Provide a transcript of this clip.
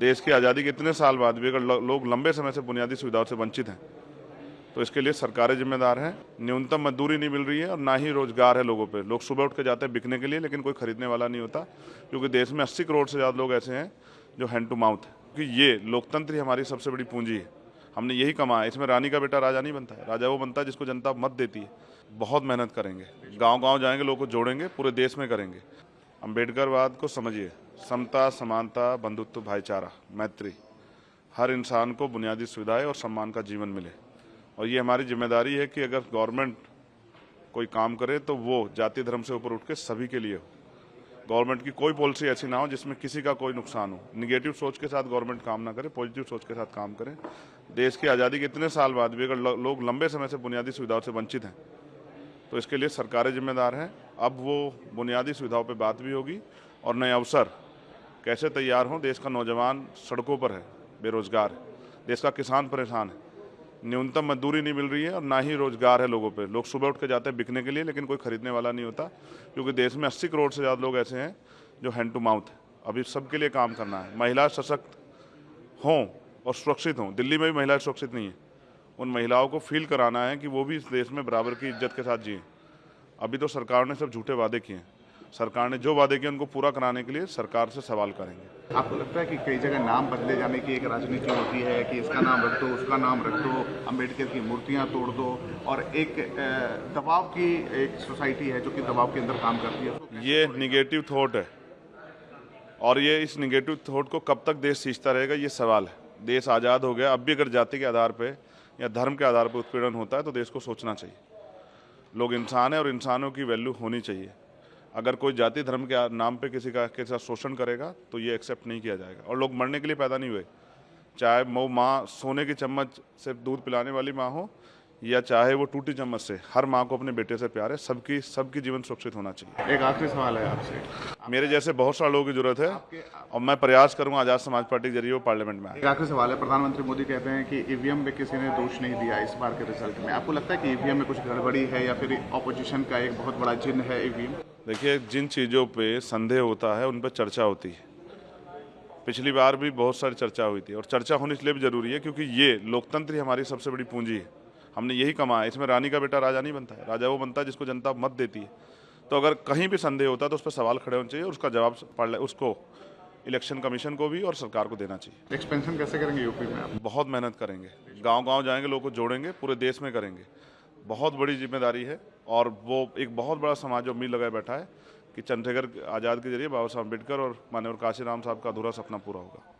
देश की आज़ादी के इतने साल बाद भी अगर लोग लंबे समय से बुनियादी सुविधाओं से वंचित हैं तो इसके लिए सरकारें जिम्मेदार हैं। न्यूनतम मजदूरी नहीं मिल रही है और ना ही रोजगार है लोगों पे। लोग सुबह उठ के जाते हैं बिकने के लिए, लेकिन कोई खरीदने वाला नहीं होता, क्योंकि देश में 80 करोड़ से ज़्यादा लोग ऐसे हैं जो हैंड टू माउथ है। क्योंकि ये लोकतंत्र ही हमारी सबसे बड़ी पूंजी है। हमने यही कमाया। इसमें रानी का बेटा राजा नहीं बनता है, राजा वो बनता है जिसको जनता मत देती है। बहुत मेहनत करेंगे, गाँव-गाँव जाएंगे, लोगों को जोड़ेंगे, पूरे देश में करेंगे। अम्बेडकरवाद को समझिए, समता, समानता, बंधुत्व, भाईचारा, मैत्री, हर इंसान को बुनियादी सुविधाएं और सम्मान का जीवन मिले। और ये हमारी जिम्मेदारी है कि अगर गवर्नमेंट कोई काम करे तो वो जाति धर्म से ऊपर उठ के सभी के लिए हो। गवर्नमेंट की कोई पॉलिसी ऐसी ना हो जिसमें किसी का कोई नुकसान हो। निगेटिव सोच के साथ गवर्नमेंट काम ना करे, पॉजिटिव सोच के साथ काम करे। देश की आज़ादी के इतने साल बाद भी अगर लोग लंबे समय से बुनियादी सुविधाओं से वंचित हैं तो इसके लिए सरकारें जिम्मेदार हैं। अब वो बुनियादी सुविधाओं पर बात भी होगी और नए अवसर कैसे तैयार हों। देश का नौजवान सड़कों पर है, बेरोजगार है, देश का किसान परेशान है, न्यूनतम मजदूरी नहीं मिल रही है और ना ही रोजगार है लोगों पे। लोग सुबह उठ के जाते हैं बिकने के लिए, लेकिन कोई खरीदने वाला नहीं होता, क्योंकि देश में 80 करोड़ से ज़्यादा लोग ऐसे हैं जो हैंड टू माउथ है। अभी सबके लिए काम करना है। महिला सशक्त हों और सुरक्षित हों। दिल्ली में भी महिलाएं सुरक्षित नहीं है। उन महिलाओं को फील कराना है कि वो भी इस देश में बराबर की इज्जत के साथ जिए। अभी तो सरकार ने सब झूठे वादे किए हैं। सरकार ने जो वादे किए उनको पूरा कराने के लिए सरकार से सवाल करेंगे। आपको लगता है कि कई जगह नाम बदले जाने की एक राजनीति होती है कि इसका नाम रख दो, उसका नाम रख दो, अम्बेडकर की मूर्तियां तोड़ दो, और एक दबाव की एक सोसाइटी है जो कि दबाव के अंदर काम करती है? ये निगेटिव थॉट है और ये इस निगेटिव थॉट को कब तक देश सींचता रहेगा, ये सवाल है। देश आज़ाद हो गया, अब भी अगर जाति के आधार पर या धर्म के आधार पर उत्पीड़न होता है तो देश को सोचना चाहिए। लोग इंसान हैं और इंसानों की वैल्यू होनी चाहिए। अगर कोई जाति धर्म के नाम पे किसी के साथ शोषण करेगा तो ये एक्सेप्ट नहीं किया जाएगा। और लोग मरने के लिए पैदा नहीं हुए, चाहे वो माँ सोने की चम्मच से दूध पिलाने वाली माँ हो या चाहे वो टूटी चम्मच से। हर माँ को अपने बेटे से प्यार है। सबकी जीवन सुरक्षित होना चाहिए। एक आखिरी सवाल है आपसे। मेरे जैसे बहुत सारे लोगों की जरूरत है और मैं प्रयास करूँगा आज़ाद समाज पार्टी के जरिए वो पार्लियामेंट में आए। एक आखिरी सवाल है। प्रधानमंत्री मोदी कहते हैं कि ईवीएम में किसी ने दोष नहीं दिया इस बार के रिजल्ट में। आपको लगता है कि ईवीएम में कुछ गड़बड़ी है या फिर ऑपोजिशन का एक बहुत बड़ा जिन है ईवीएम? देखिए, जिन चीज़ों पे संदेह होता है उन पर चर्चा होती है। पिछली बार भी बहुत सारी चर्चा हुई थी और चर्चा होनी इसलिए भी जरूरी है क्योंकि ये लोकतंत्र ही हमारी सबसे बड़ी पूंजी है। हमने यही कमाया। इसमें रानी का बेटा राजा नहीं बनता है, राजा वो बनता है जिसको जनता मत देती है। तो अगर कहीं भी संदेह होता है तो उस पर सवाल खड़े होने चाहिए और उसका जवाब उसको इलेक्शन कमीशन को भी और सरकार को देना चाहिए। एक्सपेंशन कैसे करेंगे यूपी में आप? बहुत मेहनत करेंगे, गाँव-गाँव जाएंगे, लोगों को जोड़ेंगे, पूरे देश में करेंगे। बहुत बड़ी जिम्मेदारी है और वो एक बहुत बड़ा समाज जो उम्मीद लगाए बैठा है कि चंद्रशेखर आज़ाद के जरिए बाबा साहब अम्बेडकर और माननीय काशीराम साहब का अधूरा सपना पूरा होगा।